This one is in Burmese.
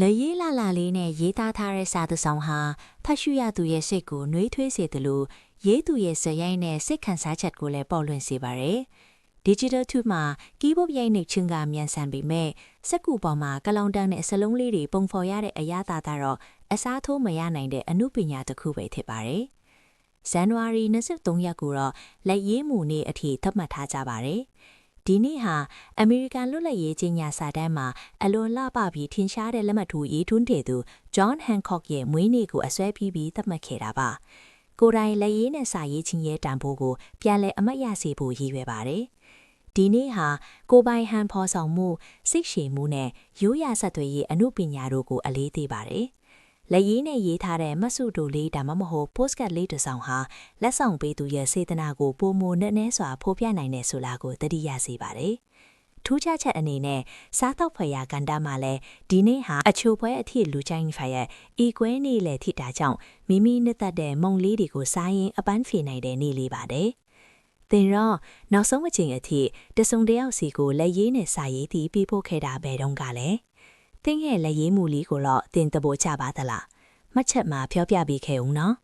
လေရေးလာလာလေးနဲ့ရေးသားထားတဲ့စာတစ်စောင်ဟာဖတ်ရှုရသူရဲ့စိတ်ကိုနှွေးထွေးစေတယ်လို့ရေးသူရဲ့ဇာတ်ရိုက်နဲ့စိတ်ခံစားချက်ကိုလည်းပေါ်လွင်စေပါတယ်။ Digital Tube မှာကီးဘုတ်ရိုက်နှိပ်ခြင်းကမြန်ဆန်ပေမဲ့စက္ကူပေါ်မှာကလောင်တန်းနဲ့စလုံးလေးတွေပုံဖော်ရတဲ့အရာသာတော့အစားထိုးမရနိုင်တဲ့အမှုပညာတစ်ခုပဲဖြစ်ပါတယ်။ ဇန်နဝါရီ23ရက်ကိုတော့လက်ရေးမှုနေ့အထိသတ်မှတ်ထားကြပါတယ်။ဒီနေ့ဟာအမေရိကန်လွတ်လပ်ရေးကြီးညာစာတမ်းမှာအလွန်လှပပြီးထင်ရှားတဲ့လက်မှတ်ထိုးရေးထွန်းတဲ့သူ John Hancock ရဲ့မွေးနေ့ကိုအစွဲပြီးသတ်မှတ်ခဲ့တာပါ။ကိုယ်တိုင်လက်ရေးနဲ့စာရေးခြင်းရဲ့တန်ဖိုးကိုပြန်လည်အမှတ်ရစေဖို့ရည်ရွယ်ပါတယ်။ဒီနေ့ဟာကိုပိုင်ဟန်ဖော်ဆောင်မှုစိတ်ရှည်မှုနဲ့ရိုးရာဆက်သွယ်ရေးအမှုပညာတို့ကိုအလေးသေးပါတယ်။လက်ရေးနဲ့ရေးထားတဲ့မဆုတိုလေးဒါမှမဟုတ် postcard လေးတစ်စောင်ဟာလက်ဆောင်ပေးသူရဲ့စေတနာကိုပိုမိုနက်နဲစွာဖော်ပြနိုင်တယ်ဆိုတာကိုသတိရစေပါတယ်။ထူးခြားချက်အနေနဲ့စားတော့ဖွယ်ရာကန်တာမှာလည်းဒီနေ့ဟာအချိုပွဲအထိလူချိုင်းဖရဲ့ဤကွဲနေ့လေထိတာကြောင့်မိမိနှစ်သက်တဲ့မုံလေးတွေကိုစားရင်အပန်းဖြေနိုင်တဲ့နေ့လေးပါတယ်။သင်တော့နောက်ဆုံးအချိန်အထိတစုံတယောက်စီကိုလက်ရေးနဲ့စာရေးသည်ပြီးဖို့ခဲ့တာပဲတုန်းကလည်းသင်ရဲ့လက်ရေးမှုလေးကိုတော့သင်သဘောချပါသလားမှတ်ချက်မှာပြောပြပေးခဲ့ဦးနော်